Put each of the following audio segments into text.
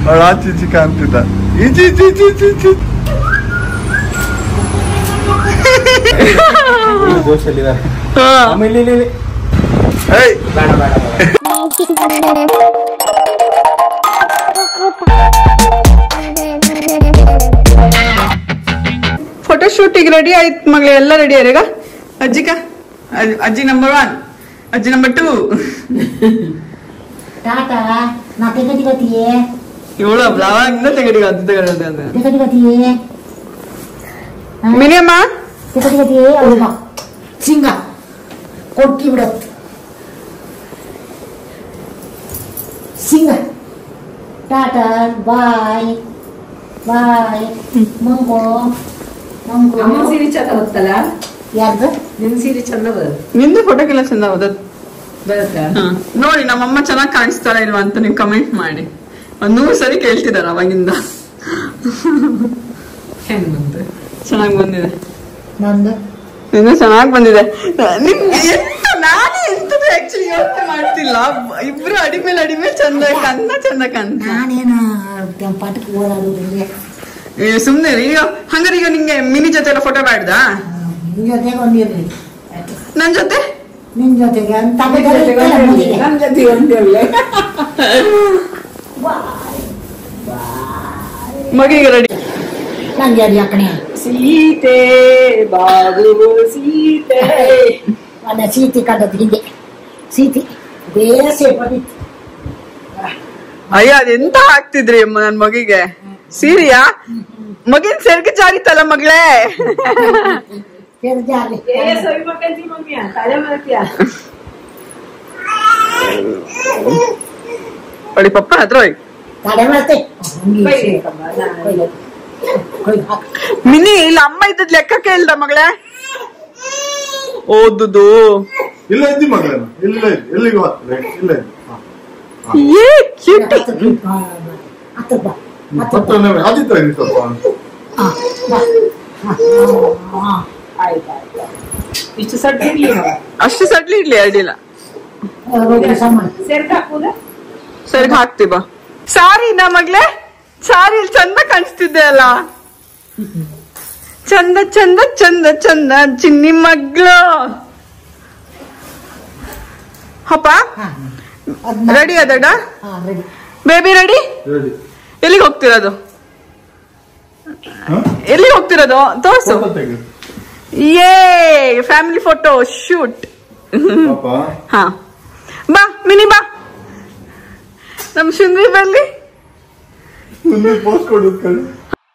ಅವಳು ಆಚೆ ಈಚೆ ಕಾಣ್ತಿದ್ದ ಈಚೆ ಈಚೆ ಈಚೆ ಈಚೆ ಈಚೆ ಫೋಟೋ ಶೂಟಿಗೆ ರೆಡಿ ಆಯ್ತು ಮಗಳೇ, ಎಲ್ಲ ರೆಡಿ ಆಯ್ರೀಗ. ಅಜ್ಜಿಕ ಅಜ್ಜಿ ನಂಬರ್ 1, ಅಜ್ಜಿ ನಂಬರ್ 2. ಇವಳು ಅವಾಗಿಂದ ಮಿನಿಯಮ್ಮ ಸಿಂಗ ಕೊಟ್ಟಿ ಬಿಡತ್ ಸಿಂಗ ಟಾಟಾ ಬಾಯ್ ಬಾಯ್ ಮಂಗೋ ಮಂಗೋ. ಅಮ್ಮ ಸೀರೆ ಚಂದ ಬರ್ತಲ್ಲ, ಯಾರ್ದು ನಿಮ್ ಸೀರೆ ಚಂದ ಬರುತ್ತೆ, ನಿಂದು ಫೋಟೋಗೆಲ್ಲ ಚಂದ ಬರುತ್ತೆ. ಬರುತ್ತಾ? ನೋಡಿ ನಮ್ಮಮ್ಮ ಚೆನ್ನಾಗಿ ಕಾಣಿಸ್ತಾರ ಇಲ್ವಾ ಅಂತ ನೀವು ಕಮೆಂಟ್ ಮಾಡಿ. 100 ಸರಿ ಕೇಳ್ತಿದಾರ ಅವಾಗಿಂದ. ಚೆನ್ನಾಗಿ ಬಂದಿದೆ, ನಂದು ಇನ್ನು ಚೆನ್ನಾಗಿ ಬಂದಿದೆ. ನಾನೇ ಎಂತದ್ದು ಆಕ್ಚುಲಿ ಯೋಚನೆ ಮಾಡ್ತಿಲ್ಲ. ಇಬ್ರು ಅಡಿಮೇಲೆ ಅಡಿಮೇಲೆ ಚಂದ ಚಂದ ಕಾಣ್ತ. ನಾನೇನ ಪಾಠಕ್ಕೆ ಓಡಾಡೋದ್ರಿಗೆ ಸುಮ್ನೆ ಈಗ ಹಂಗಾರೆ ಈಗ ನಿಂಗೆ ಮಿನಿ ಜೊತೆ ಎಲ್ಲ ಫೋಟೋ ಬೇಡ್ದ? ನಿನ್ ಜೊತೆಗೆ ಒಂದಿರ್ಲಿ, ನನ್ ಜೊತೆ ನಿನ್ ಜೊತೆಗೆ ನಮ್ ಜೊತೆ ಒಂದಿರ್ಲಿ. ಮಗಿಗೆ ರೆಡಿ. ನಂಗೆ ಅದು ಯಾಕಣೆ ಸೀತೆ ಬಾಬು ಸೀತೆ ಅಲ್ಲ ಸೀತಿ ಕಂಡದ್ದು ಹಿಂದೆ ಸೀತಿ ಬೇಸೆ ಬಂದಿತ್ತು. ಅಯ್ಯ ಅದೆಂತ ಹಾಕ್ತಿದ್ರಿ ನನ್ ಮಗಿಗೆ ಸೀರಿಯಾ? ಮಗಿನ್ ಸೆರ್ಗೆ ಜಾರಿತಲ್ಲ ಮಗಳೇ. ಪಡಿ ಪಪ್ಪ ಹತ್ರ ಹೋಗಿ ತಡೆ ಮಾಡ್ತೆ ಮಿನಿ ಇಲ್ಲ ಅಮ್ಮ ಇದ್ದದ್ ಲೆಕ್ಕ ಕೇಳ್ದ ಮಗಳೇ. ಓದುದು ಇಲ್ಲ ಇದ್ದಿ ಮಗಳ ಇಲ್ಲ ಎಲ್ಲಿಗೆ ಇಲ್ಲ ಏ ಕ್ಯೂಟ್. ಆದಿತ್ಯ ಸ್ವಲ್ಪ ಇಷ್ಟು ಸಡ್ಲಿ ಇರ್ಲಿ, ಅಷ್ಟು ಸಡ್ಲಿ ಇಡ್ಲಿ ಅಡ್ಡಿಲ್ಲ. ಸೆರ್ಗ್ ಹಾಕುದ? ಸರಿಗೆ ಹಾಕ್ತಿವ. ಸಾರಿ ನಾ ಮಗ್ಲೆ, ಸಾರಿ ಇಲ್ಲಿ ಚಂದ ಕಾಣಿಸ್ತಿದ್ದೆ ಅಲ್ಲ. ಚಂದ ಚಂದ ಚಂದ ಚಂದ ಚಿನ್ನಿ ಮಗ್ಳು. ಹಪ್ಪ ರೆಡಿ ಅದಡ? Baby ready? ಎಲ್ಲಿಗೆ ಹೋಗ್ತಿರೋದು? ಎಲ್ಲಿಗೆ ಹೋಗ್ತಿರೋದು ತೋರ್ಸು. ಏ ಫ್ಯಾಮಿಲಿ ಫೋಟೋ ಶೂಟ್. ಹಾ ಬಾ ಮಿನಿ ಬಾ, ನಮ್ ಶುಂಗ್ರಿ ಬರ್ಲಿ.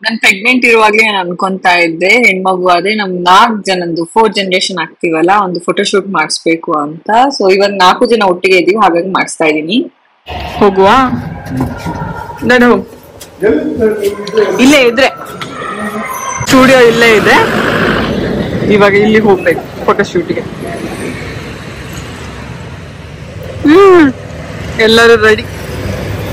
ನಾನ್ ಪ್ರೆಗ್ನೆಂಟ್ ಇರುವಾಗ್ಲೇ ನಾನು ಅನ್ಕೊಂತಾ ಇದ್ದೆ ಹೆಣ್ಮಗು ಆದ್ರೆ ನಮ್ 4 ಜನದ್ದು 4 ಜನರೇಷನ್ ಆಗ್ತೀವಲ್ಲ ಒಂದು ಫೋಟೋ ಶೂಟ್ ಮಾಡಿಸ್ಬೇಕು ಅಂತ. ಸೊ ಇವಾಗ 4 ಜನ ಒಟ್ಟಿಗೆ ಇದೀವಿ, ಹಾಗಾಗಿ ಮಾಡಿಸ್ತಾ ಇದೀನಿ. ಹೋಗುವ ನಡು. ಇಲ್ಲೇ ಇದ್ರೆ ಸ್ಟುಡಿಯೋ ಇಲ್ಲೇ ಇದೆ. ಇವಾಗ ಇಲ್ಲಿ ಹೋಗ್ಬೇಕು ಫೋಟೋ ಶೂಟ್ಗೆ. ಎಲ್ಲರೂ ರೆಡಿ.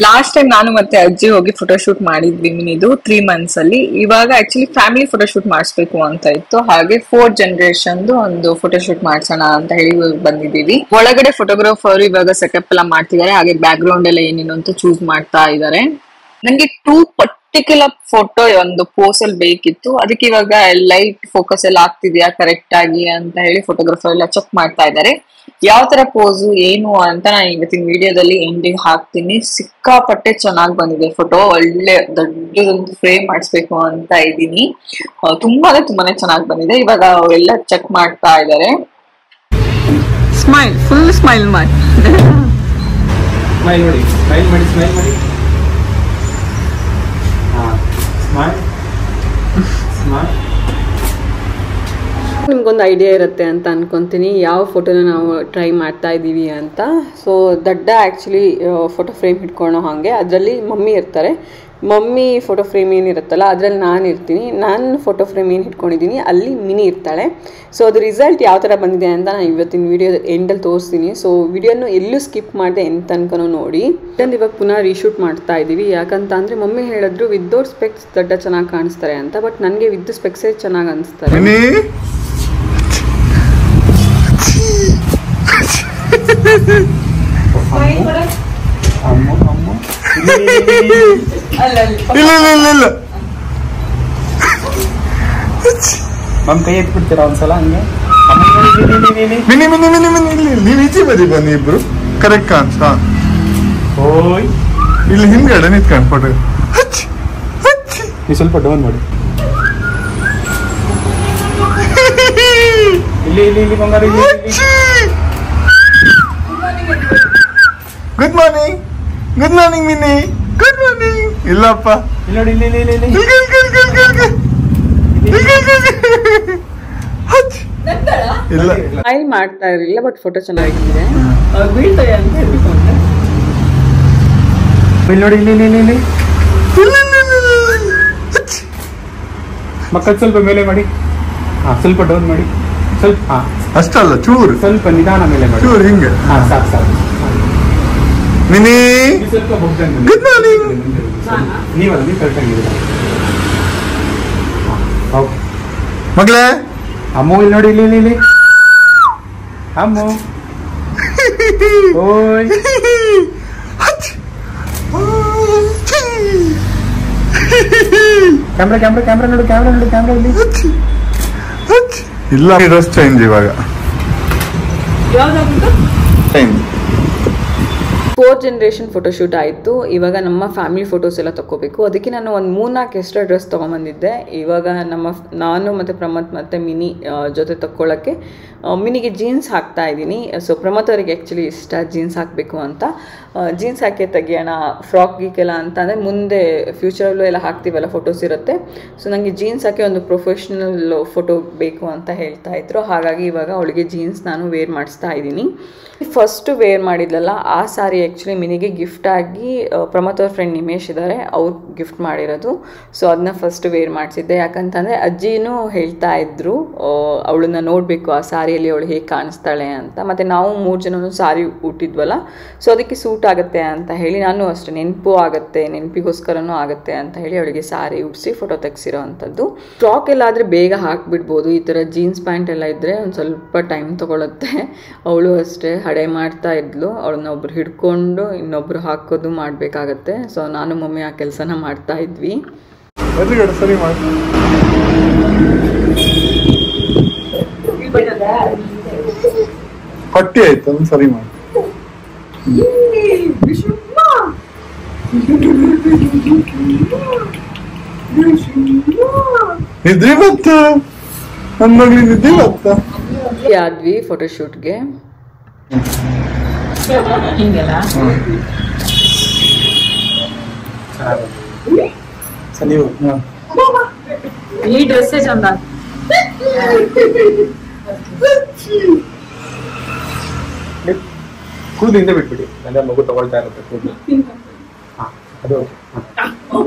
ಲಾಸ್ಟ್ ಟೈಮ್ ನಾನು ಮತ್ತೆ ಅಜ್ಜಿ ಹೋಗಿ ಫೋಟೋ ಶೂಟ್ ಮಾಡಿದ್ವಿ ಮಿನಿದು 3 months ಅಲ್ಲಿ. ಇವಾಗ ಆಕ್ಚುಲಿ ಫ್ಯಾಮಿಲಿ ಫೋಟೋ ಶೂಟ್ ಮಾಡಿಸ್ಬೇಕು ಅಂತ ಇತ್ತು, ಹಾಗೆ 4 ಜನರೇಷನ್ ಒಂದು ಫೋಟೋ ಶೂಟ್ ಮಾಡ್ಸೋಣ ಅಂತ ಹೇಳಿ ಬಂದಿದ್ದೀವಿ. ಒಳಗಡೆ ಫೋಟೋಗ್ರಾಫರ್ ಇವಾಗ ಸೆಟಪ್ ಎಲ್ಲ ಮಾಡ್ತಿದ್ದಾರೆ, ಹಾಗೆ ಬ್ಯಾಕ್ ಗ್ರೌಂಡ್ ಎಲ್ಲ ಏನೇನು ಅಂತ ಚೂಸ್ ಮಾಡ್ತಾ ಇದ್ದಾರೆ. ನಂಗೆ 2 ಪರ್ಟಿಕ್ಯುಲರ್ ಫೋಟೋ ಒಂದು ಪೋಸ್ ಅಲ್ಲಿ ಬೇಕಿತ್ತು, ಅದಕ್ಕೆ ಇವಾಗ ಲೈಟ್ ಫೋಕಸ್ ಎಲ್ಲ ಆಗ್ತಿದ್ಯಾ ಕರೆಕ್ಟ್ ಆಗಿ ಅಂತ ಹೇಳಿ ಫೋಟೋಗ್ರಾಫರ್ ಎಲ್ಲ ಚೆಕ್ ಮಾಡ್ತಾ ಇದ್ದಾರೆ. ಯಾವ ತರ ಪೋಸು ಏನು ಅಂತ ನಾನು ಇವತ್ತಿನ ವಿಡಿಯೋದಲ್ಲಿ ಎಂಡಿಂಗ್ ಹಾಕ್ತೀನಿ. ಸಿಕ್ಕಾಪಟ್ಟೆ ಚೆನ್ನಾಗಿ ಬಂದಿದೆ ಫೋಟೋ, ಒಳ್ಳೆ ದೊಡ್ಡದೊಂದು ಫ್ರೇಮ್ ಮಾಡಿಸ್ಬೇಕು ಅಂತ ಇದ್ದೀನಿ. ತುಂಬಾನೇ ಚೆನ್ನಾಗಿ ಬಂದಿದೆ. ಇವಾಗ ಅವರೆಲ್ಲ ಚೆಕ್ ಮಾಡ್ತಾ ಇದ್ದಾರೆ. ಸ್ಮೈಲ್, ಫುಲ್ ಸ್ಮೈಲ್ ಮಾಡಿ. ಸ್ಮೈಲ್ ಮಾಡಿ, ಸ್ಮೈಲ್ ಮಾಡಿ, ಸ್ಮೈಲ್ ಮಾಡಿ. Smile smile. ನಿಮ್ಗೊಂದು ಐಡಿಯಾ ಇರುತ್ತೆ ಅಂತ ಅನ್ಕೊಂತೀನಿ ಯಾವ ಫೋಟೋನ ನಾವು ಟ್ರೈ ಮಾಡ್ತಾ ಇದ್ದೀವಿ ಅಂತ. ಸೊ ದಡ್ಡ ಆ್ಯಕ್ಚುಲಿ ಫೋಟೋ ಫ್ರೇಮ್ ಹಿಡ್ಕೊಳ್ಳೋ ಹಾಗೆ ಅದರಲ್ಲಿ ಮಮ್ಮಿ ಇರ್ತಾರೆ. ಮಮ್ಮಿ ಫೋಟೋ ಫ್ರೇಮ್ ಏನಿರುತ್ತಲ್ಲ ಅದರಲ್ಲಿ ನಾನು ಇರ್ತೀನಿ. ನಾನು ಫೋಟೋ ಫ್ರೇಮ್ ಏನು ಹಿಡ್ಕೊಂಡಿದ್ದೀನಿ ಅಲ್ಲಿ ಮಿನಿ ಇರ್ತಾಳೆ. ಸೊ ಅದು ರಿಸಲ್ಟ್ ಯಾವ ಥರ ಬಂದಿದೆ ಅಂತ ನಾನು ಇವತ್ತಿನ ವಿಡಿಯೋ ಎಂಡಲ್ಲಿ ತೋರಿಸ್ತೀನಿ. ಸೊ ವಿಡಿಯೋನು ಎಲ್ಲೂ ಸ್ಕಿಪ್ ಮಾಡಿದೆ ಎಂತ ತನಕನೂ ನೋಡಿ. ಇದನ್ನು ಇವಾಗ ಪುನಃ ರೀಶೂಟ್ ಮಾಡ್ತಾ ಇದ್ದೀವಿ. ಯಾಕಂತ ಅಂದರೆ ಮಮ್ಮಿ ಹೇಳಿದ್ರು ವಿದೌಟ್ ಸ್ಪೆಕ್ಸ್ ದಡ್ಡ ಚೆನ್ನಾಗಿ ಕಾಣಿಸ್ತಾರೆ ಅಂತ, ಬಟ್ ನನಗೆ ವಿತ್ ಸ್ಪೆಕ್ಸೇ ಚೆನ್ನಾಗಿ ಅನಿಸ್ತಾರೆ. ಅಮ್ಮ ಅಮ್ಮ ಅಲ್ಲ ಇಲ್ಲ ಮಮ್ಮ ಕೈ ಎತ್ಬಿಡ್ತೀರಾ ಒಂದ್ಸಲ ಹಂಗೆ ಮಿನಿ ಇಲ್ಲಿ ನೀವು ಈಚೆ ಬನ್ನಿ ಇಬ್ರು ಕರೆಕ್ಟ್ ಕಾಣಿಸ್ತಾ ಓಯ್ ಇಲ್ಲಿ ಹಿಂದ್ಗಡೆ ನಿಂತ್ಕೊಂಡು ಫೋಟೋ ನೀವು ಸ್ವಲ್ಪ ಡೌನ್ ಮಾಡಿ ಇಲ್ಲಿ ಬಂಗಾರ good morning mini good morning ಇಲ್ಲಪ್ಪ ಇಲ್ಲಿ ನೋಡಿ ಇಲ್ಲಿ ಇಲ್ಲ ಸ್ಮೈಲ್ ಮಾಡ್ತಾ ಇರಲಿಲ್ಲ ಬಟ್ ಫೋಟೋ ಚೆನ್ನಾಗಿದೆ. ಬೀಳ್ತದೆ ಅಂತ ಹೇಳ್ಕೊಂಡೆ. ಇಲ್ಲಿ ನೋಡಿ ಇಲ್ಲಿ ಮಕ್ಕಳು ಸ್ವಲ್ಪ ಮೇಲೆ ಮಾಡಿ. ಸ್ವಲ್ಪ ಡೌನ್ ಮಾಡಿ. ಸ್ವಲ್ಪ ಅಷ್ಟಲ್ಲ ಚೂರು ಸ್ವಲ್ಪ ನಿಧಾನ ಮೇಲೆ ಮಾಡಿ. ಚೂರು ಹಿಂಗೆ. ಸಾಕು ಮಿನಿ ಸ್ವಲ್ಪ ಗುಡ್ ಮಾರ್ನಿಂಗ್. ನೀವಲ್ಲ ನೀವು ಕರೆಕ್ಟಾಗಿ ಮಗಳೇ ಅಮ್ಮು ಇಲ್ಲಿ ನೋಡಿ ಇಲ್ಲಿ ಅಮ್ಮು ಓಯ್ ಕ್ಯಾಮ್ರಾ ನೋಡಿ ಕ್ಯಾಮ್ರಾ ಇಲ್ಲಿ ಇಲ್ಲ ಡ್ರೆಸ್ ಚೇಂಜ್ ಇವಾಗ ಚೇಂಜ್. 4th ಜನರೇಷನ್ ಫೋಟೋಶೂಟ್ ಆಯಿತು. ಇವಾಗ ನಮ್ಮ ಫ್ಯಾಮಿಲಿ ಫೋಟೋಸ್ ಎಲ್ಲ ತಗೋಬೇಕು. ಅದಕ್ಕೆ ನಾನು ಒಂದು 3-4 ಎಕ್ಸ್ಟ್ರಾ ಡ್ರೆಸ್ ತೊಗೊಂಬಂದಿದ್ದೆ. ಇವಾಗ ನಾನು ಮತ್ತು ಪ್ರಮತ್ ಮತ್ತು ಮಿನಿ ಜೊತೆ ತಕ್ಕೊಳ್ಳೋಕ್ಕೆ ಮಿನಿಗೆ ಜೀನ್ಸ್ ಹಾಕ್ತಾ ಇದ್ದೀನಿ. ಸೊ ಪ್ರಮತ್ ಅವರಿಗೆ ಆ್ಯಕ್ಚುಲಿ ಇಷ್ಟ ಜೀನ್ಸ್ ಹಾಕಬೇಕು ಅಂತ. ಜೀನ್ಸ್ ಹಾಕಿ ತೆಗಿಯೋಣ ಫ್ರಾಕ್ ಗೀಕೆಲ್ಲ ಅಂತ ಅಂದರೆ ಮುಂದೆ ಫ್ಯೂಚರಲ್ಲೂ ಎಲ್ಲ ಹಾಕ್ತೀವಲ್ಲ ಫೋಟೋಸ್ ಇರುತ್ತೆ. ಸೊ ನನಗೆ ಜೀನ್ಸ್ ಹಾಕಿ ಒಂದು ಪ್ರೊಫೆಷ್ನಲ್ ಫೋಟೋ ಬೇಕು ಅಂತ ಹೇಳ್ತಾ ಇದ್ರು. ಹಾಗಾಗಿ ಇವಾಗ ಅವಳಿಗೆ ಜೀನ್ಸ್ ನಾನು ವೇರ್ ಮಾಡಿಸ್ತಾ ಇದ್ದೀನಿ. ಫಸ್ಟು ವೇರ್ ಮಾಡಿದ್ಲಲ್ಲ ಆ ಸಾರಿ ಆ್ಯಕ್ಚುಲಿ ಮಿನಿಗೆ ಗಿಫ್ಟಾಗಿ ಪ್ರಮತ್ ಅವ್ರ ಫ್ರೆಂಡ್ ನಿಮೇಶ್ ಇದ್ದಾರೆ, ಅವ್ರು ಗಿಫ್ಟ್ ಮಾಡಿರೋದು. ಸೊ ಅದನ್ನ ಫಸ್ಟ್ ವೇರ್ ಮಾಡಿಸಿದ್ದೆ. ಯಾಕಂತಂದರೆ ಅಜ್ಜಿನೂ ಹೇಳ್ತಾ ಇದ್ರು ಅವಳನ್ನ ನೋಡಬೇಕು ಆ ಸಾರಿಯಲ್ಲಿ ಅವಳು ಹೇಗೆ ಕಾಣಿಸ್ತಾಳೆ ಅಂತ. ಮತ್ತು ನಾವು 3 ಜನನೂ ಸಾರಿ ಉಟ್ಟಿದ್ವಲ್ಲ, ಸೊ ಅದಕ್ಕೆ ಸೂಟ್ ಆಗುತ್ತೆ ಅಂತ ಹೇಳಿ ನಾನು ಅಷ್ಟೇ ನೆನಪು ಆಗುತ್ತೆ, ನೆನಪಿಗೋಸ್ಕರನೂ ಆಗುತ್ತೆ ಅಂತ ಹೇಳಿ ಅವಳಿಗೆ ಸಾರಿ ಉಡಿಸಿ ಫೋಟೋ ತೆಗೆಸಿರೋ ಅಂಥದ್ದು. ಫ್ರಾಕ್ ಎಲ್ಲ ಆದರೆ ಬೇಗ ಹಾಕಿಬಿಡ್ಬೋದು. ಈ ಥರ ಜೀನ್ಸ್ ಪ್ಯಾಂಟ್ ಎಲ್ಲ ಇದ್ದರೆ ಒಂದು ಸ್ವಲ್ಪ ಟೈಮ್ ತೊಗೊಳುತ್ತೆ. ಅವಳು ಅಷ್ಟೇ ಹಡೆ ಮಾಡ್ತಾ ಇದ್ಲು. ಅವಳನ್ನ ಒಬ್ರು ಹಿಡ್ಕೊಂಡು ಇನ್ನೊಬ್ರು ಹಾಕೋದು ಮಾಡಬೇಕಾಗತ್ತೆ. ಸೊ ನಾನು ಮಮ್ಮಿ ಆ ಕೆಲಸನ ಮಾಡ್ತಾ ಇದ್ವಿ. ಸರಿ ಮಾಡಿ ಹೊಟ್ಟೆ ಆಯ್ತು ಒಂದು ಸರಿ ಮಾಡಿ ನಿದ್ದೆ ಬತ್ತ ನನ್ನ ಮಗಳಿಗೆ ನಿದ್ದೆ ಬತ್ತ. ಆದ್ವಿ ಫೋಟೋಶೂಟ್ಗೆ. ಹಿಂಗೆಲ್ಲ ನೀವು ಈ ಡ್ರೆಸ್ಸೇ ಚಂದ. ಕೂದಲು ಹಿಂದೆ ಬಿಟ್ಬಿಡಿ, ಅಂದ್ರೆ ಮಗು ತಗೊಳ್ತಾ ಇರುತ್ತೆ ಕೂದಲು. ಅದು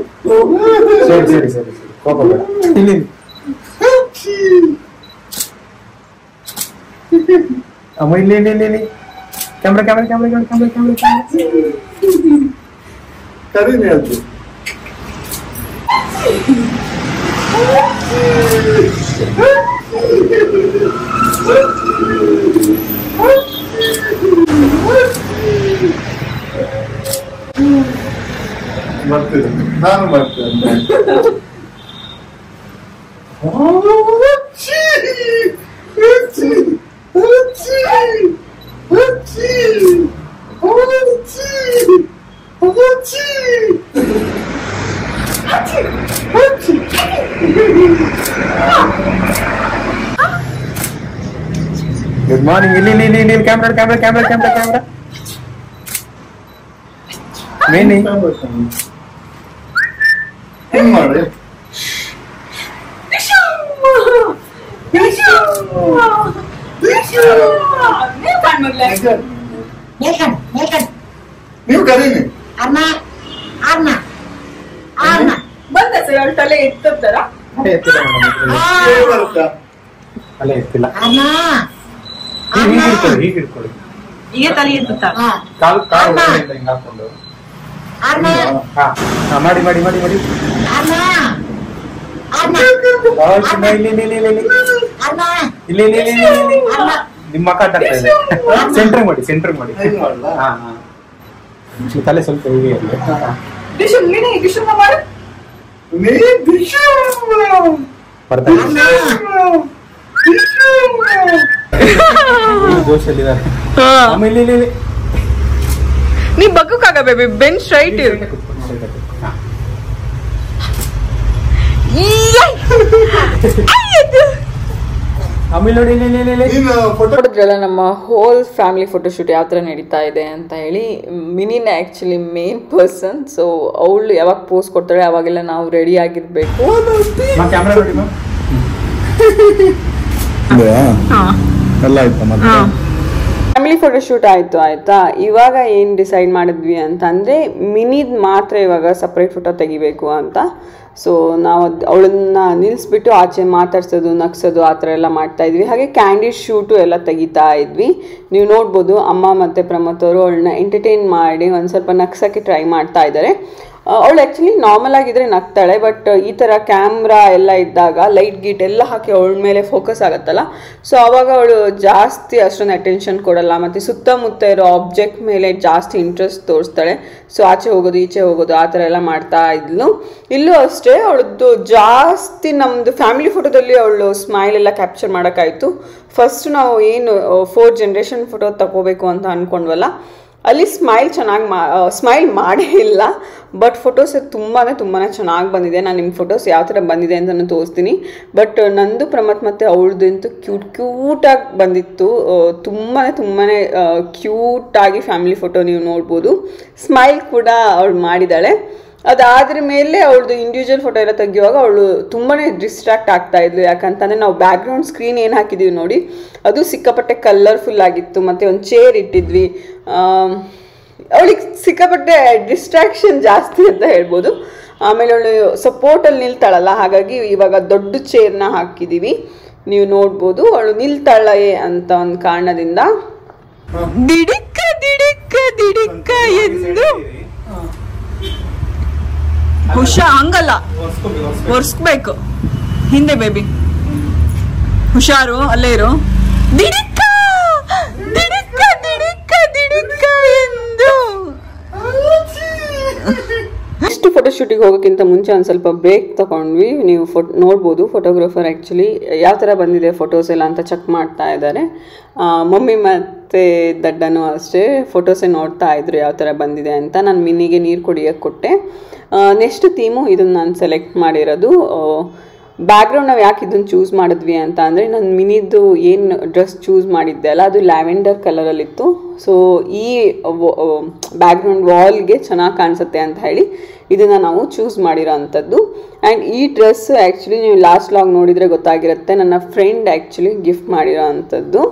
ಸರಿ ಕೋಪ ಬೇಡ. ಇಲ್ಲಿ ಅಮ್ಮ ಇಲ್ಲಿ ಕ್ಯಾಮ್ರಾ ಕರೀನಿ ಅದು ಮಾಡ್ತಿದ್ದೆ, ನಾನು ಮಾಡ್ತೇನೆ. Good morning. ಇಲ್ಲಿ ಕ್ಯಾಮ್ರಾ ಮೇನಿ ಹೆಂಗ್ ಮಾಡಿ ನೀವು ಕರೀನಿ. ಬಂದ ಸರ್ ಅವಳ ತಲೆ ಎತ್ತುತ್ತಾರ. ಅಲ್ಲ ಎತ್ತಿಲ್ಲ, ಹೀಗೆ ಹಿಡ್ಕೊಳ್ಳಿ. ಈಗ ತಲೆ ಎತ್ತುತ್ತಾರ. ಕಾಲು ಹಿಂಗೆ ಹಾಕೊಂಡು ಮಾಡಿ ಇಲ್ಲಿ ನಿಮ್ಮ ಮಕ್ಕ ಇದೆ. ಸೆಂಟ್ರ್ ಮಾಡಿ. ತಲೆ ಸ್ವಲ್ಪ ಹೇಗೆ ಇರಲಿ. ಡಿಶು ನೀನೇ ಡಿಶು ಮಾಡು. ಬರ್ತಾ ಜೋಶಲ್ಲಿದ್ದಾರೆ. ಆಮೇಲೆ ಇಲ್ಲಿ ನೀ ಬಗ್ಗಕ್ಕಾಗ ಬೇಬಿ, ಬೆಂಚ್ ಸ್ಟ್ರೈಟ್ ಇರು. ಆಮೇಲೆ ನೋಡಿ ನೋಡಿದ್ರಲ್ಲ ನಮ್ಮ ಹೋಲ್ ಫ್ಯಾಮಿಲಿ ಫೋಟೋಶೂಟ್ ಯಾವ ಥರ ನಡೀತಾ ಇದೆ ಅಂತ ಹೇಳಿ. ಮಿನಿನ ಆ್ಯಕ್ಚುಲಿ ಮೇನ್ ಪರ್ಸನ್. ಸೊ ಅವಳು ಯಾವಾಗ ಪೋಸ್ ಕೊಡ್ತಾಳೆ ಅವಾಗೆಲ್ಲ ನಾವು ರೆಡಿ ಆಗಿರ್ಬೇಕು. ಕ್ಯಾಮ್ರಾ ನೋಡಿ ಮ್ಯಾಮ್. ಎಲ್ಲ ಆಯ್ತಾ ಮತ್ತೆ ಫ್ಯಾಮಿಲಿ ಫೋಟೋಶೂಟ್ ಆಯಿತು ಆಯಿತಾ. ಇವಾಗ ಏನು ಡಿಸೈಡ್ ಮಾಡಿದ್ವಿ ಅಂತಂದರೆ ಮಿನಿದ್ ಮಾತ್ರ ಇವಾಗ ಸಪ್ರೇಟ್ ಫೋಟೋ ತೆಗಿಬೇಕು ಅಂತ. ಸೊ ನಾವು ಅವಳನ್ನ ನಿಲ್ಲಿಸ್ಬಿಟ್ಟು ಆಚೆ ಮಾತಾಡ್ಸೋದು ನಗ್ಸೋದು ಆ ಥರ ಎಲ್ಲ ಮಾಡ್ತಾಯಿದ್ವಿ. ಹಾಗೆ ಕ್ಯಾಂಡಿಡ್ ಶೂಟು ಎಲ್ಲ ತೆಗಿತಾ ಇದ್ವಿ. ನೀವು ನೋಡ್ಬೋದು ಅಮ್ಮ ಮತ್ತು ಪ್ರಮೋದ್ ಅವರು ಅವಳನ್ನ ಎಂಟರ್ಟೈನ್ ಮಾಡಿ ಒಂದು ಸ್ವಲ್ಪ ನಗ್ಸೋಕ್ಕೆ ಟ್ರೈ ಮಾಡ್ತಾ ಇದ್ದಾರೆ. ಅವಳು ಆ್ಯಕ್ಚುಲಿ ನಾರ್ಮಲ್ ಆಗಿದ್ರೆ ನಗ್ತಾಳೆ, ಬಟ್ ಈ ಥರ ಕ್ಯಾಮ್ರಾ ಎಲ್ಲ ಇದ್ದಾಗ ಲೈಟ್ ಗೀಟ್ ಎಲ್ಲ ಹಾಕಿ ಅವಳ ಮೇಲೆ ಫೋಕಸ್ ಆಗುತ್ತಲ್ಲ, ಸೊ ಆವಾಗ ಅವಳು ಜಾಸ್ತಿ ಅಷ್ಟೊಂದು ಅಟೆನ್ಷನ್ ಕೊಡಲ್ಲ. ಮತ್ತು ಸುತ್ತಮುತ್ತ ಇರೋ ಆಬ್ಜೆಕ್ಟ್ ಮೇಲೆ ಜಾಸ್ತಿ ಇಂಟ್ರೆಸ್ಟ್ ತೋರಿಸ್ತಾಳೆ. ಸೊ ಆಚೆ ಹೋಗೋದು ಈಚೆ ಹೋಗೋದು ಆ ಥರ ಎಲ್ಲ ಮಾಡ್ತಾ ಇದ್ಲು. ಇಲ್ಲೂ ಅಷ್ಟೇ ಅವಳದ್ದು ಜಾಸ್ತಿ ನಮ್ಮದು ಫ್ಯಾಮಿಲಿ ಫೋಟೋದಲ್ಲಿ ಅವಳು ಸ್ಮೈಲ್ ಎಲ್ಲ ಕ್ಯಾಪ್ಚರ್ ಮಾಡೋಕ್ಕಾಯಿತು. ಫಸ್ಟ್ ನಾವು ಏನು 4 ಜನರೇಷನ್ ಫೋಟೋ ತಗೋಬೇಕು ಅಂತ ಅಂದ್ಕೊಂಡ್ವಲ್ಲ, ಅಲ್ಲಿ ಸ್ಮೈಲ್ ಮಾಡೇ ಇಲ್ಲ. ಬಟ್ ಫೋಟೋಸ್ ತುಂಬಾ ಚೆನ್ನಾಗಿ ಬಂದಿದೆ. ನಾನು ನಿಮ್ಮ ಫೋಟೋಸ್ ಯಾವ ಥರ ಬಂದಿದೆ ಅಂತ ನಾನು ತೋರಿಸ್ತೀನಿ. ಬಟ್ ನಂದು ಪ್ರಮೋದ್ ಮತ್ತು ಅವಳದಂತೂ ಕ್ಯೂಟಾಗಿ ಬಂದಿತ್ತು. ತುಂಬಾ ಕ್ಯೂಟಾಗಿ ಫ್ಯಾಮಿಲಿ ಫೋಟೋ ನೀವು ನೋಡ್ಬೋದು. ಸ್ಮೈಲ್ ಕೂಡ ಅವಳು ಮಾಡಿದ್ದಾಳೆ. ಅದಾದ್ರ ಮೇಲೆ ಅವಳದು ಇಂಡಿವಿಜುವಲ್ ಫೋಟೋ ಎಲ್ಲ ತೆಗಿಯುವಾಗ ಅವಳು ತುಂಬಾ ಡಿಸ್ಟ್ರಾಕ್ಟ್ ಆಗ್ತಾ ಇದ್ಲು. ಯಾಕಂತಂದರೆ ನಾವು ಬ್ಯಾಕ್ಗ್ರೌಂಡ್ ಸ್ಕ್ರೀನ್ ಏನು ಹಾಕಿದ್ದೀವಿ ನೋಡಿ, ಅದು ಸಿಕ್ಕಾಪಟ್ಟೆ ಕಲರ್ಫುಲ್ ಆಗಿತ್ತು. ಮತ್ತು ಒಂದು ಚೇರ್ ಇಟ್ಟಿದ್ವಿ. ಅವಳಿಗೆ ಸಿಕ್ಕಾಪಟ್ಟೆ ಡಿಸ್ಟ್ರಾಕ್ಷನ್ ಜಾಸ್ತಿ ಅಂತ ಹೇಳ್ಬೋದು. ಆಮೇಲೆ ಅವಳು ಸಪೋರ್ಟಲ್ಲಿ ನಿಲ್ತಾಳಲ್ಲ, ಹಾಗಾಗಿ ಇವಾಗ ದೊಡ್ಡ ಚೇರ್ನ ಹಾಕಿದ್ದೀವಿ. ನೀವು ನೋಡ್ಬೋದು ಅವಳು ನಿಲ್ತಾಳೆ ಅಂತ ಒಂದು ಕಾರಣದಿಂದ. ದಿಡಿಕ್ಕ ದಿಡಿಕ್ಕ ದಿಡಿಕ್ಕ ಎಂದು ಹಂಗಲ್ಲ, ಒರ್ಸ್ಬೇಕು ಹಿಂದೆ ಬೇಬಿ. ಹುಷಾರು, ಅಲ್ಲೇ ಇರು. ದಿಡಿಕ್ಕ ದಿಡಿಕ್ಕ ದಿಡಿಕ್ಕ ದಿಡಿಕ್ಕ ಎಂದು. ನೆಕ್ಸ್ಟ್ ಫೋಟೋಶೂಟಿಗೆ ಹೋಗೋಕ್ಕಿಂತ ಮುಂಚೆ ಒಂದು ಸ್ವಲ್ಪ ಬ್ರೇಕ್ ತಗೊಂಡ್ವಿ. ನೀವು ನೋಡ್ಬೋದು ಫೋಟೋಗ್ರಾಫರ್ ಆ್ಯಕ್ಚುಲಿ ಯಾವ ಥರ ಬಂದಿದೆ ಫೋಟೋಸ್ ಎಲ್ಲ ಅಂತ ಚೆಕ್ ಮಾಡ್ತಾ ಇದ್ದಾರೆ. ಮಮ್ಮಿ ಮತ್ತು ದಡ್ಡನೂ ಅಷ್ಟೇ ಫೋಟೋಸೇ ನೋಡ್ತಾ ಇದ್ರು ಯಾವ ಥರ ಬಂದಿದೆ ಅಂತ. ನಾನು ಮಿನಿಗೆ ನೀರು ಕುಡಿಯೋಕ್ಕೆ ಕೊಟ್ಟೆ. ನೆಕ್ಸ್ಟ್ ಥೀಮು ಇದನ್ನು ನಾನು ಸೆಲೆಕ್ಟ್ ಮಾಡಿರೋದು. ಬ್ಯಾಕ್ಗ್ರೌಂಡ್ ನಾವು ಯಾಕೆ ಇದನ್ನು ಚೂಸ್ ಮಾಡಿದ್ವಿ ಅಂತ ಅಂದರೆ, ನಾನು ಮಿನಿದು ಏನು ಡ್ರೆಸ್ ಚೂಸ್ ಮಾಡಿದ್ದೆ ಅಲ್ಲ, ಅದು ಲ್ಯಾವೆಂಡರ್ ಕಲರಲ್ಲಿತ್ತು. ಸೊ ಈ ಬ್ಯಾಕ್ಗ್ರೌಂಡ್ ವಾಲ್ಗೆ ಚೆನ್ನಾಗಿ ಕಾಣಿಸುತ್ತೆ ಅಂತ ಹೇಳಿ ಇದನ್ನು ನಾವು ಚೂಸ್ ಮಾಡಿರೋ ಅಂಥದ್ದು. ಆ್ಯಂಡ್ ಈ ಡ್ರೆಸ್ ಆ್ಯಕ್ಚುಲಿ ನೀವು ಲಾಸ್ಟ್ ಲಾಗ್ ನೋಡಿದರೆ ಗೊತ್ತಾಗಿರುತ್ತೆ, ನನ್ನ ಫ್ರೆಂಡ್ ಆ್ಯಕ್ಚುಲಿ ಗಿಫ್ಟ್ ಮಾಡಿರೋ ಅಂಥದ್ದು.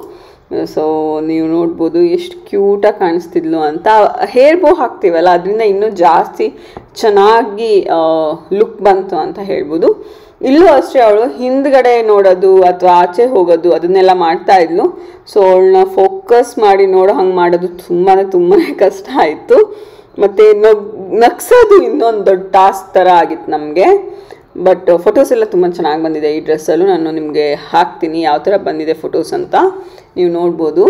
ಸೊ ನೀವು ನೋಡ್ಬೋದು ಎಷ್ಟು ಕ್ಯೂಟಾಗಿ ಕಾಣಿಸ್ತಿದ್ಲು ಅಂತ. ಹೇರ್ ಬೋ ಹಾಕ್ತೀವಲ್ಲ, ಅದರಿಂದ ಇನ್ನೂ ಜಾಸ್ತಿ ಚೆನ್ನಾಗಿ ಲುಕ್ ಬಂತು ಅಂತ ಹೇಳ್ಬೋದು. ಇಲ್ಲೂ ಅಷ್ಟೇ ಅವಳು ಹಿಂದ್ಗಡೆ ನೋಡೋದು ಅಥವಾ ಆಚೆ ಹೋಗೋದು ಅದನ್ನೆಲ್ಲ ಮಾಡ್ತಾ ಇದ್ಲು. ಸೊ ಅವಳನ್ನ ಫೋಕಸ್ ಮಾಡಿ ನೋಡೋ ಹಂಗೆ ಮಾಡೋದು ತುಂಬಾ ಕಷ್ಟ ಆಯಿತು. ಮತ್ತು ನಗ್ಸೋದು ಇನ್ನೊಂದು ದೊಡ್ಡ ಟಾಸ್ಕ್ ಥರ ಆಗಿತ್ತು ನಮಗೆ. ಬಟ್ ಫೋಟೋಸ್ ಎಲ್ಲ ತುಂಬ ಚೆನ್ನಾಗಿ ಬಂದಿದೆ ಈ ಡ್ರೆಸ್ಸಲ್ಲೂ. ನಾನು ನಿಮಗೆ ಹಾಕ್ತೀನಿ ಯಾವ ಥರ ಬಂದಿದೆ ಫೋಟೋಸ್ ಅಂತ, ನೀವು ನೋಡ್ಬೋದು.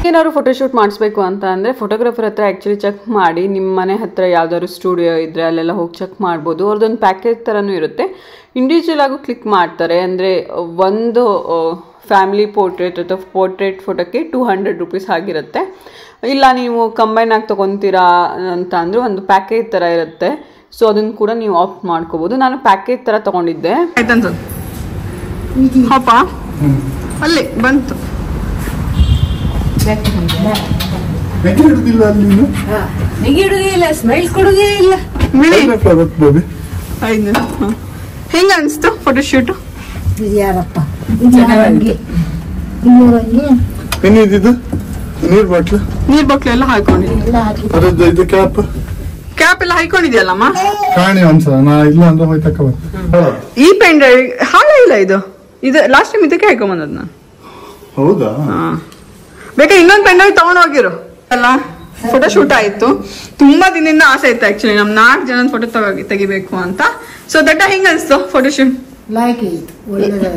ಏನಾದ್ರು ಫೋಟೋಶೂಟ್ ಮಾಡಿಸ್ಬೇಕು ಅಂತ ಅಂದರೆ ಫೋಟೋಗ್ರಾಫರ್ ಹತ್ರ ಆ್ಯಕ್ಚುಲಿ ಚೆಕ್ ಮಾಡಿ, ನಿಮ್ಮ ಮನೆ ಹತ್ರ ಯಾವ್ದಾದ್ರು ಸ್ಟುಡಿಯೋ ಇದ್ದರೆ ಅಲ್ಲೆಲ್ಲ ಹೋಗಿ ಚೆಕ್ ಮಾಡ್ಬೋದು. ಅವ್ರದ್ದೊಂದು ಪ್ಯಾಕೇಜ್ ಥರನೂ ಇರುತ್ತೆ. ಇಂಡಿವಿಜುವಲ್ ಆಗು ಕ್ಲಿಕ್ ಮಾಡ್ತಾರೆ. ಅಂದರೆ ಒಂದು ಫ್ಯಾಮಿಲಿ ಪೋರ್ಟ್ರೇಟ್ ಅಥವಾ ಪೋರ್ಟ್ರೇಟ್ ಫೋಟೋಕ್ಕೆ 200 ರೂಪೀಸ್ ಆಗಿರುತ್ತೆ. ಇಲ್ಲ ನೀವು ಕಂಬೈನ್ ಆಗಿ ತೊಗೊತೀರಾ ಅಂತ ಅಂದರೆ ಒಂದು ಪ್ಯಾಕೇಜ್ ಥರ ಇರುತ್ತೆ. ಸೊ ಅದನ್ನು ಕೂಡ ನೀವು ಆಫ್ ಮಾಡ್ಕೋಬೋದು. ನಾನು ಪ್ಯಾಕೇಜ್ ಥರ ತೊಗೊಂಡಿದ್ದೆ. ಆಯ್ತಂತ ಹಪ್ಪ ಅಲ್ಲಿ ಬಂತು. ಇಲ್ಲ ಸ್ಮೈಲ್ ಕೊಡುದೇ ಇಲ್ಲ. ಹೆಂಗ ಅನಿಸ್ತು ಫೋಟೋಶೂಟ್? ಯಾರಪ್ಪ ನೀರ್ ಬಾಟ್ಲು ಎಲ್ಲ ಹಾಕೊಂಡಿದ್ದೆ. ಕ್ಯಾಪ್ ಎಲ್ಲ ಹಾಕೊಂಡಿದ್ಯಲ್ಲಮ್ಮ. ಕಾಣಿ ಒಂದ್ಸಲ ನಾ ಇಲ್ಲ ಅಂದ್ರೆ ಹೋಯ್ತಕ್ಕ ಈ ಪೆನ್ ಡ್ರೈವ್ ಹಾಳೇ ಇಲ್ಲ. ಇದು ಲಾಸ್ಟ್ ಟೈಮ್ ಇದಕ್ಕೆ ಹಾಕೊಂಬಂದದ್ ನಾನು. ಹೌದಾ? ಬೇಕಾ ಇನ್ನೊಂದು ಪೆನ್ ಡ್ರೈವ್ ತಗೊಂಡ್ ಹೋಗಿರು ಅಲ್ಲ. ಫೋಟೋಶೂಟ್ ಆಯ್ತು. ತುಂಬಾ ದಿನದಿಂದ ಆಸೆ ಇತ್ತು ಆಕ್ಚುಲಿ ನಮ್ 4 ಜನದ ಫೋಟೋ ತೆಗಿಬೇಕು ಅಂತ. ಸೊ ದಡ್ಡ ಹೆಂಗ ಅನ್ಸ್ತು ಫೋಟೋಶೂಟ್? ಲೈಕ್ ಇತ್ತು ಒಳ್ಳೆ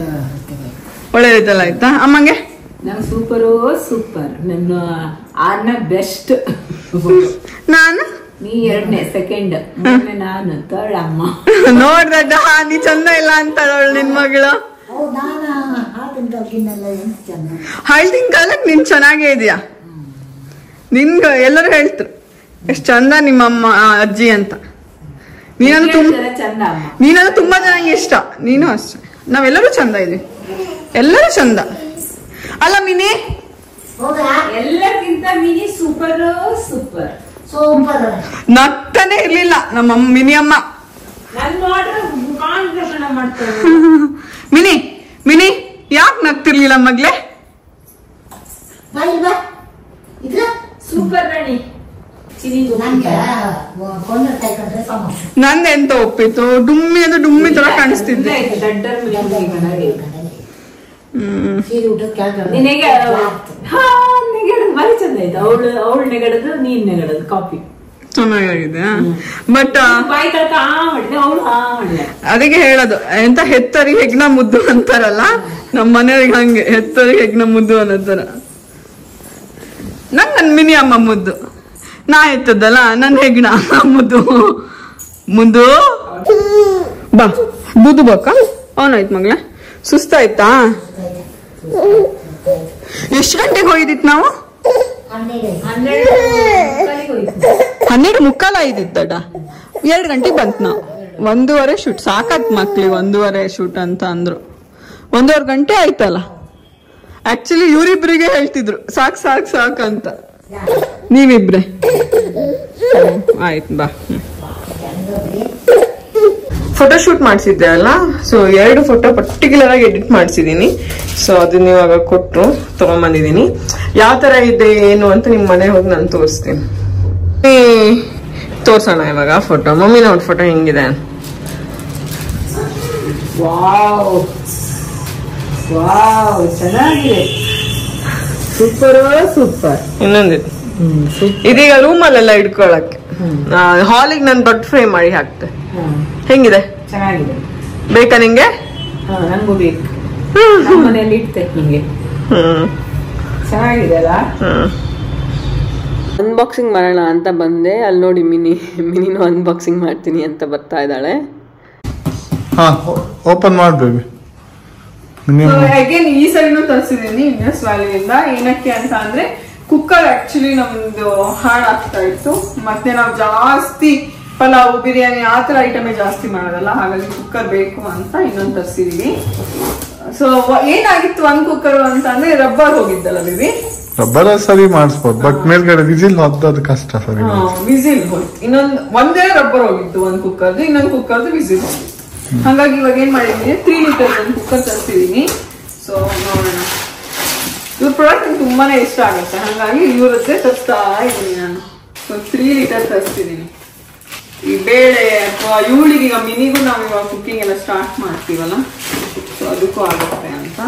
ಒಳ್ಳೇದೈತಲ್ಲ ಆಯ್ತಾ ಅಮ್ಮಂಗೆ ನಂಗೆ ಸೂಪರು ಸೂಪರ್ ನನ್ನ ಆರ್ನ ಬೆಸ್ಟ್ ನಾನು ನೀ 2ನೇ ಸೆಕೆಂಡ್ 3ನೇ ನಾನು ಥರ್ಡ್ ಅಮ್ಮ ನೋಡ್ದಡ್ಡ ನೀ ಚಂದ ಇಲ್ಲ ಅಂತ ನಿನ್ ಮಗಳು ಹಳ್ದಿನ ಕಾಲಕ್ ನೀನ್ ಚೆನ್ನಾಗೇ ಇದೆಯಾ ನಿನ್ಗ ಎಲ್ಲರೂ ಹೇಳ್ತರು ಎಷ್ಟ್ ಚಂದ ನಿಮ್ಮಮ್ಮ ಅಜ್ಜಿ ಅಂತ ನೀನಂದ್ರೆ ತುಂಬಾ ಚೆನ್ನಾಗಿ ಇಷ್ಟ ನೀನು ಅಷ್ಟೆ ನಾವೆಲ್ಲರೂ ಚಂದ ಇದೀವಿ ಎಲ್ಲರೂ ಚಂದ ಅಲ್ಲ ಮಿನಿ ಎಲ್ಲಕ್ಕಿಂತ ಮಿನಿ ಸೂಪರ್ ಸೂಪರ್ ನಗ್ತಾನೆ ಇರ್ಲಿಲ್ಲ ನಮ್ಮ ಮಿನಿ ಅಮ್ಮ ಮಿನಿ ಮಿನಿ ಯಾಕೆ ನಗ್ತಿರ್ಲಿಲ್ಲ ಮಗ್ಲೆ ಸೂಪರ್ ರಾಣಿ ನಂದ ಎಂತ ಒಪ್ಪಿತ್ತು ಡುಮ್ಮಿ ಅಂದ್ರೆ ಡುಮ್ಮಿ ತರ ಕಾಣಿಸ್ತಿದ್ದೆ ಬಾರಿ ಚಂದ ಆಯ್ತು ಅವಳು ನೆಗಡದು ನೀನ್ ನೆಗಡದು ಕಾಪಿ ಚೆನ್ನಾಗಿದೆ ಬಟ್ ಬಾಯಿ ಕಳ್ಕ ಮಾಡಿದೆ ಅವಳು ಮಾಡಿದೆ ಅದಕ್ಕೆ ಹೇಳೋದು ಎಂತ ಹೆತ್ತರಿಗೆ ಹೆಗ್ನ ಮುದ್ದು ಅಂತಾರಲ್ಲ ನಮ್ಮ ಮನೆಯವ್ರಿಗೆ ಹಂಗೆ ಹೆತ್ತರಿಗೆ ಹೆಗ್ನ ಮುದ್ದು ಅನ್ನೋತರ ನನ್ ಮಿನಿ ಅಮ್ಮ ಮುದ್ದು ನಾ ಎತ್ತದಲ್ಲ ನನ್ ಹೆಗ್ನ ಮುದ್ದು ಮುದ್ದು ಬಾ ಬುದ್ದು ಬಾಕ ಅವನಾಯ್ತು ಮಗ್ಲ ಸುಸ್ತಾಯ್ತಾ ಎಷ್ಟು ಗಂಟೆಗೆ ಹೋಗಿದ್ದಿತ್ತು ನಾವು 12:45 ಆಗಿದ್ದಿತ್ತಡ 2 ಗಂಟೆಗೆ ಬಂತ್ ನಾವು 1:30 ಶೂಟ್ ಸಾಕತ್ ಮಕ್ಳಿಗೆ 1:30 ಶೂಟ್ ಅಂತ ಅಂದ್ರು 1:30 ಗಂಟೆ ಆಯ್ತಲ್ಲ ಆಕ್ಚುಲಿ ಇವ್ರಿಬ್ರಿಗೆ ಹೇಳ್ತಿದ್ರು ಸಾಕ್ ಸಾಕ್ ಸಾಕ್ ಅಂತ ನೀವಿಬ್ರೆ ಆಯ್ತು ಬಾ ಫೋಟೋಶೂಟ್ ಮಾಡಿಸಿದ್ದೆ ಅಲ್ಲ ಸೊ 2 ಫೋಟೋ ಪರ್ಟಿಕ್ಯುಲರ್ ಆಗಿ ಎಡಿಟ್ ಮಾಡಿಸಿದೀನಿ ಸೊ ಅದನ್ನ ಇವಾಗ ಕೊಟ್ಟು ತಗೊಂಡ್ಬಂದಿದೀನಿ ಯಾವ ತರ ಇದೆ ಏನು ಅಂತ ನಿಮ್ ಮನೆ ಹೋಗಿ ನಾನು ತೋರಿಸ್ತೀನಿ ತೋರ್ಸೋಣ ಇವಾಗ ಫೋಟೋ ಮಮ್ಮಿ ನೋಡ್ ಫೋಟೋ ಹೆಂಗಿದೆ ಚೆನ್ನಾಗಿದೆ ಸೂಪರ್ ಸೂಪರ್ ಇನ್ನೊಂದಿದೆ ಇದೀಗ ರೂಮಲ್ಲೆಲ್ಲ ಇಡ್ಕೊಳಕ್ಕೆ ಹಾಲಿಗೆ ನಾನು ದೊಡ್ಡ ಫ್ರೇಮ್ ಮಾಡಿ ಹಾಕ್ತೆ ಹೆಂಗಿದೆ ಚೆನ್ನಾಗಿದೆ ಬೇಕಾ ನಿಂಗೆ ನಂಗೂ ಬೇಕು ಮನೆಯಲ್ಲಿ ಇಡ್ತೈತೆ ನಿಂಗೆ ಚೆನ್ನಾಗಿದೆ ಅಲ್ಲ ಅನ್ಬಾಕ್ಸಿಂಗ್ ಮಾಡೋಣ ಅಂತ ಬಂದೆ ಅಲ್ಲಿ ನೋಡಿ ಮಿನಿನೂ ಅನ್ಬಾಕ್ಸಿಂಗ್ ಮಾಡ್ತೀನಿ ಅಂತ ಬರ್ತಾ ಇದ್ದಾಳೆ ಓಪನ್ ಮಾಡ್ಬೇಡಿ ಅಗೇನ್ ಈ ಸರಿನೂ ತರಿಸಿದೀನಿ ಯುಎಸ್ ವ್ಯಾಲಿಯಿಂದ ಏನಕ್ಕೆ ಅಂತ ಅಂದ್ರೆ ಕುಕ್ಕರ್ ಆಕ್ಚುಲಿ ನಮ್ದು ಹಾಳಾಗ್ತಾ ಇತ್ತು ಮತ್ತೆ ನಾವು ಜಾಸ್ತಿ ಪಲಾವ್ ಬಿರಿಯಾನಿ ಆತರ ಐಟಮೇ ಜಾಸ್ತಿ ಮಾಡೋದಲ್ಲ ಹಾಗಾಗಿ ಕುಕ್ಕರ್ ಬೇಕು ಅಂತ ಇನ್ನೊಂದು ತರಿಸಿದೀವಿ ಸೊ ಏನಾಗಿತ್ತು ಒಂದ್ ಕುಕ್ಕರ್ ಅಂತ ಅಂದ್ರೆ ರಬ್ಬರ್ ಹೋಗಿದ್ದಲ್ಲ ಬಿಬಿ ರಬ್ಬರ್ ಸರಿ ಮಾಡಿಸ್ಬೋದು ಬಟ್ ಮೇಲ್ಗಡೆ ವಿಸಿಲ್ ಹೊದ್ದದು ಕಷ್ಟ ಸರಿ ವಿಸಿಲ್ ಹೋಯ್ತು ಒಂದೇ ರಬ್ಬರ್ ಹೋಗಿತ್ತು ಒಂದ್ ಕುಕ್ಕರ್ದು ಇನ್ನೊಂದು ಕುಕ್ಕರ್ದು ವಿಸಿಲ್ ಹೋಗಿತ್ತು ಹಾಗಾಗಿ ಇವಾಗ ಏನ್ ಮಾಡಿದೀನಿ 3 ಲೀಟರ್ ಒಂದು ಕುಕ್ಕರ್ ತರಿಸಿದೀನಿ ಸೊ ನೋಡೋಣ ಇವ್ರ ಪ್ರಾಡಕ್ಟ್ ನಂಗೆ ತುಂಬಾನೇ ಇಷ್ಟ ಆಗುತ್ತೆ ಹಾಗಾಗಿ ಇವ್ರದ್ದೇ ತರಿಸ್ತಾ ಇದ್ದೀನಿ ನಾನು ಸೊ 3 ಲೀಟರ್ ತರಿಸ್ತಿದ್ದೀನಿ ಈ ಬೇಳೆ ಅಥವಾ ಇವಳಿಗೆ ಈಗ ಮಿನಿಗೂ ನಾವು ಇವಾಗ ಕುಕ್ಕಿಂಗ್ ಎಲ್ಲ ಸ್ಟಾರ್ಟ್ ಮಾಡ್ತೀವಲ್ಲ ಸೊ ಅದಕ್ಕೂ ಆಗುತ್ತೆ ಅಂತ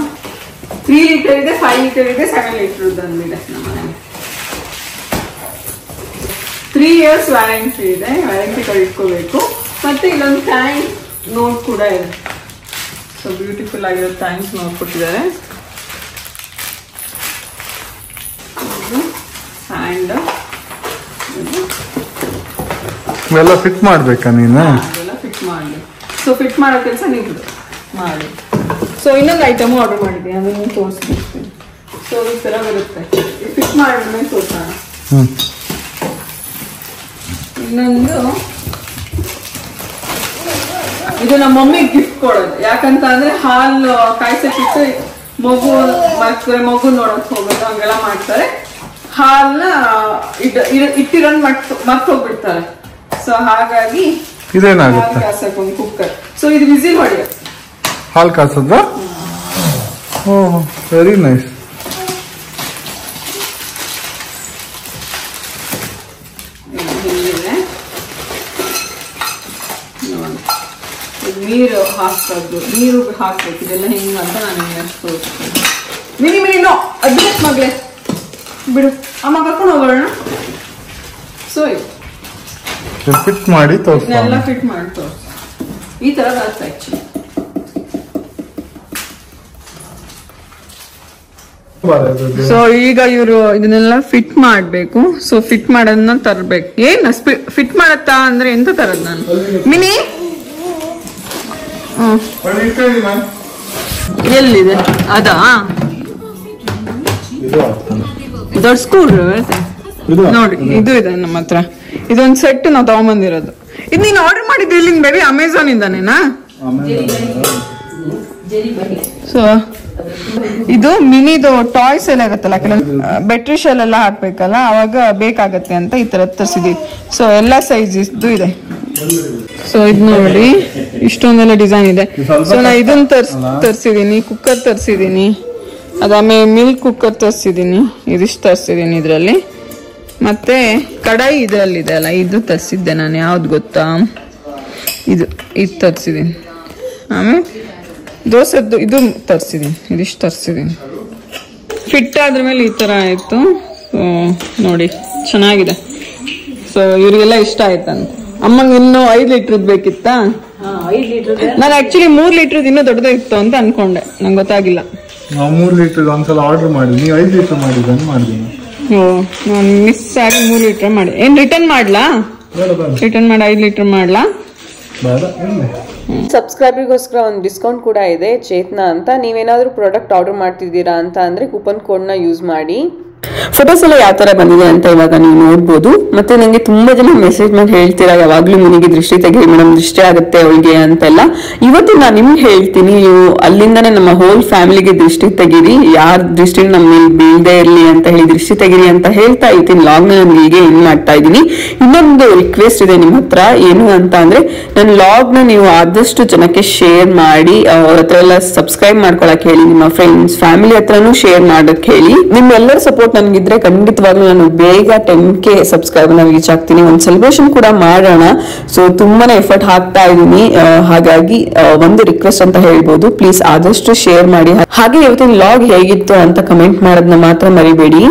3 ಲೀಟರ್ ಇದೆ 5 ಲೀಟರ್ ಇದೆ 7 ಲೀಟರ್ ಬಂದಿದೆ ನಮ್ಮ ಮನೆಗೆ 3 years ವ್ಯಾರಂಟಿ ಇದೆ ವ್ಯಾರಂಟಿ ಕಾರ್ಡ್ ಇಟ್ಕೋಬೇಕು ಮತ್ತೆ ಇಲ್ಲೊಂದು ಟ್ಯಾಂಕ್ ನೋಟ್ ಕೂಡ ಇದೆ ಸೊ ಬ್ಯೂಟಿಫುಲ್ ಆಗಿರೋ ಟ್ಯಾಂಕ್ಸ್ ನೋಟ್ ಕೊಟ್ಟಿದ್ದಾರೆ ಹ್ಯಾಂಡ್ ಎಲ್ಲ ಫಿಟ್ ಮಾಡ್ಬೇಕಾ ನೀನು ಅದೆಲ್ಲ ಫಿಟ್ ಮಾಡಿ ಸೊ ಫಿಟ್ ಮಾಡೋ ಕೆಲಸ ನೀವು ಮಾಡಿ ಸೊ ಇನ್ನೊಂದು ಐಟಮ್ ಆರ್ಡರ್ ಮಾಡಿದ್ದೀನಿ ಅದನ್ನು ತೋರಿಸ್ಬಿಡ್ತೀನಿ ಸೊ ಈ ಥರ ಬರುತ್ತೆ ಫಿಟ್ ಮಾಡಿದ್ಮೇಲೆ ತೋರಿಸೋಣ ಇನ್ನೊಂದು ಇದು ನಮ್ಮ ಮಮ್ಮಿಗೆ ಗಿಫ್ಟ್ ಕೊಡೋದು ಯಾಕಂತ ಅಂದ್ರೆ ಹಾಲು ಕಾಯಿಸಕ್ಕಿಟ್ಟು ಮಗು ಮಾಡ್ತಾರೆ ಮಗು ನೋಡಕ್ ಹೋಗೋದು ಹಂಗೆಲ್ಲ ಮಾಡ್ತಾರೆ ಹಾಲ್ನ ಇಟ್ಟಿರೋನ್ ಮರ್ತ್ ಹೋಗ್ಬಿಡ್ತಾರೆ ಸೊ ಹಾಗಾಗಿ ಇದೇನಾಗುತ್ತೆ ಒಂದು ಕುಕ್ಕರ್ ಸೊ ಇದು ವಿಸಿಲ್ ಹೊಡೆಯುತ್ತೆ ಹಾಲು ಕಾಸದ ವೆರಿ ನೈಸ್ ನೀರು ಹಾಕೋದು ನೀರು ಹಾಕ್ಬೇಕು ಇದೆಲ್ಲ ಹೆಂಗ ಅಂತ ನಾನು ತೋರಿಸ್ತೀನಿ ಮಿನಿ ನೋ ಅಡ್ಜಸ್ಟ್ ಮಗಳೇ ಬಿಡು ಅಮ್ಮ ಕರ್ಕೊಂಡು ಹೋಗೋಣ ಸೊ ಫಿಟ್ ಮಾಡಿ ತೋರಿಸ ಎಲ್ಲ ಫಿಟ್ ಮಾಡಿ ತೋರಿಸ್ ಈ ತರ ಬರುತ್ತೆ ಆಕ್ಚುಲಿ ಸೊ ಈಗ ಇವರು ಇದನ್ನೆಲ್ಲ ಫಿಟ್ ಮಾಡ್ಬೇಕು. ಸೊ ಫಿಟ್ ಮಾಡೋದನ್ನ ತರ್ಬೇಕು. ಏನ್ ಫಿಟ್ ಮಾಡತ್ತಾ ಅಂದ್ರೆ ಎಂತ ತರದ್ ನಾನು ಮಿನಿ ಎಲ್ಲಿದೆ ಅದಾ ದೊಡ್ಡ ಸ್ಕೂಲ್ ನೋಡಿ ಇದು ಇದೆ ನಮ್ಮ ಹತ್ರ. ಇದೊಂದ್ ಸೆಟ್ ನಾವು ತಗೊಂಬಂದಿರೋದು. ಇದು ನೀನ್ ಆರ್ಡರ್ ಮಾಡಿದ್ದು ಇಲ್ಲಿಂದ ಬೇಬಿ ಅಮೆಝಾನ್ ಇಂದಾನೇನಾ? ಸೊ ಇದು ಮಿನಿದು ಟಾಯ್ಸ್ ಎಲ್ಲ ಆಗತ್ತಲ್ಲ, ಬ್ಯಾಟ್ರಿ ಶೆಲ್ ಎಲ್ಲ ಹಾಕ್ಬೇಕಲ್ಲ, ಅವಾಗ ಬೇಕಾಗತ್ತೆ ಅಂತ ಈ ತರ ತರಿಸಿದೀವಿ. ಸೊ ಎಲ್ಲಾ ಸೈಜ್ ಇದು ಇದೆ. ಸೊ ಇದು ನೋಡಿ ಇಷ್ಟೊಂದೆಲ್ಲ ಡಿಸೈನ್ ಇದೆ. ಸೊ ನಾ ಇದನ್ನ ತರ್ಸಿದೀನಿ, ಕುಕ್ಕರ್ ತರ್ಸಿದೀನಿ, ಅದಾದ್ಮೇಲೆ ಮಿಲ್ಕ್ ಕುಕ್ಕರ್ ತರ್ಸಿದೀನಿ, ಇದಿಷ್ಟು ತರ್ಸಿದೀನಿ ಇದ್ರಲ್ಲಿ. ಮತ್ತೆ ಕಡಾಯಿ ಇದ್ರಲ್ಲಿದೆ ಅಲ್ಲ, ಇದು ತರ್ಸಿದ್ದೆ ನಾನು. ಯಾವ್ದು ಗೊತ್ತಾ, ಇದು ತರ್ಸಿದೀನಿ. ಆಮೇಲೆ ದೋಸೆದ್ದು ಇದು ತರ್ಸಿದೀನಿ, ಇದಿಷ್ಟು ತರ್ಸಿದೀನಿ. ಫಿಟ್ ಆದ್ರ ಮೇಲೆ ಈ ತರ ಆಯ್ತು. ಸೊ ನೋಡಿ ಚೆನ್ನಾಗಿದೆ. ಸೊ ಇವ್ರಿಗೆಲ್ಲ ಇಷ್ಟ ಆಯ್ತಂತ. ಅಮ್ಮಂಗೆ ಇನ್ನೂ 5 ಲೀಟರ್ ಬೇಕಿತ್ತಾ? ನಾನು ಆಕ್ಚುಲಿ 3 ಲೀಟರ್ ಇನ್ನೂ ದೊಡ್ಡದೇ ಇತ್ತು ಅಂತ ಅನ್ಕೊಂಡೆ, ನಂಗೆ ಗೊತ್ತಾಗಿಲ್ಲ. ನಾವು 3 ಲೀಟರ್ ಒಂದ್ಸಲ ಆರ್ಡರ್ ಮಾಡಿ, ನೀವು 5 ಲೀಟರ್ ಮಾಡಿದ್ದನ್ನು ಮಾಡಿದ್ದೀನಿ. ನಾನು ಮಿಸ್ ಆಗಿ 3 ಲೀಟರ್ ಮಾಡಿ. ಏನ್ ರಿಟರ್ನ್ ಮಾಡ್ಲಾ? ರಿಟರ್ನ್ ಮಾಡಿ 5 ಲೀಟರ್ ಮಾಡ್ಲಾ? ಸಬ್ಸ್ಕ್ರೈಬರ್ಗೋಸ್ಕರ ಒಂದು ಡಿಸ್ಕೌಂಟ್ ಕೂಡ ಇದೆ, ಚೇತನ ಅಂತ. ನೀವೇನಾದ್ರೂ ಪ್ರಾಡಕ್ಟ್ ಆರ್ಡರ್ ಮಾಡ್ತಿದ್ದೀರಾ ಅಂತ ಅಂದ್ರೆ ಕೂಪನ್ ಕೋಡ್ನ ಯೂಸ್ ಮಾಡಿ. ಫೋಟೋಸ್ ಎಲ್ಲ ಯಾವ ತರ ಬಂದಿದೆ ಅಂತ ಇವಾಗ ನೀವು ನೋಡ್ಬೋದು. ಮತ್ತೆ ನಂಗೆ ತುಂಬಾ ಜನ ಮೆಸೇಜ್ ಮಾಡಿ ಹೇಳ್ತೀರಾ ಯಾವಾಗ್ಲೂ ಮಿನಿಗೆ ದೃಷ್ಟಿ ತೆಗಿ ಮೇಡಮ್, ದೃಷ್ಟಿ ಆಗುತ್ತೆ ಅವಳಿಗೆ ಅಂತೆಲ್ಲ. ಇವತ್ತು ನಾನು ನಿಮ್ಗೆ ಹೇಳ್ತೀನಿ, ನೀವು ಅಲ್ಲಿಂದಾನೆ ನಮ್ಮ ಹೋಲ್ ಫ್ಯಾಮಿಲಿಗೆ ದೃಷ್ಟಿ ತೆಗೀರಿ, ಯಾರ ದೃಷ್ಟಿ ನಮ್ಮ ಮೇಲೆ ಬೀಳದೆ ಇರ್ಲಿ ಅಂತ ಹೇಳಿ ದೃಷ್ಟಿ ತೆಗೀರಿ ಅಂತ ಹೇಳ್ತಾ ಇದ್ದೀನಿ. ಲಾಗ್ನ ನಾನು ಹೀಗೆ ಏನ್ ಮಾಡ್ತಾ ಇದ್ದೀನಿ. ಇನ್ನೊಂದು ರಿಕ್ವೆಸ್ಟ್ ಇದೆ ನಿಮ್ಮ ಹತ್ರ, ಏನು ಅಂತ ಅಂದ್ರೆ ನನ್ನ ಲಾಗ್ನ ನೀವು ಆದಷ್ಟು ಜನಕ್ಕೆ ಶೇರ್ ಮಾಡಿ, ಅವ್ರ ಹತ್ರ ಎಲ್ಲ ಸಬ್ಸ್ಕ್ರೈಬ್ ಮಾಡ್ಕೊಳಕ್ ಹೇಳಿ, ನಿಮ್ಮ ಫ್ರೆಂಡ್ಸ್ ಫ್ಯಾಮಿಲಿ ಹತ್ರನೂ ಶೇರ್ ಮಾಡಕ್ ಹೇಳಿ. ನಿಮ್ಮೆಲ್ಲರ ಸಪೋರ್ಟ್ ನನಗಿದ್ರೆ ಖಂಡಿತವಾಗ್ಲೂ ನಾನು ಬೇಗ 10K ಸಬ್ಸ್ಕ್ರೈಬರ್ ರೀಚ್ ಆಗ್ತೀನಿ. ಒಂದು ಸೆಲೆಬ್ರೇಷನ್ ಕೂಡ ಮಾಡೋಣ. ಸೊ ತುಂಬಾನೇ ಎಫರ್ಟ್ ಹಾಕ್ತಾ ಇದ್ದೀನಿ, ಹಾಗಾಗಿ ಒಂದು ರಿಕ್ವೆಸ್ಟ್ ಅಂತ ಹೇಳ್ಬೋದು, ಪ್ಲೀಸ್ ಆದಷ್ಟು ಶೇರ್ ಮಾಡಿ. ಹಾಗೆ ಇವತ್ತಿನ ಲಾಗ್ ಹೇಗಿತ್ತು ಅಂತ ಕಮೆಂಟ್ ಮಾಡೋದನ್ನ ಮಾತ್ರ ಮರಿಬೇಡಿ.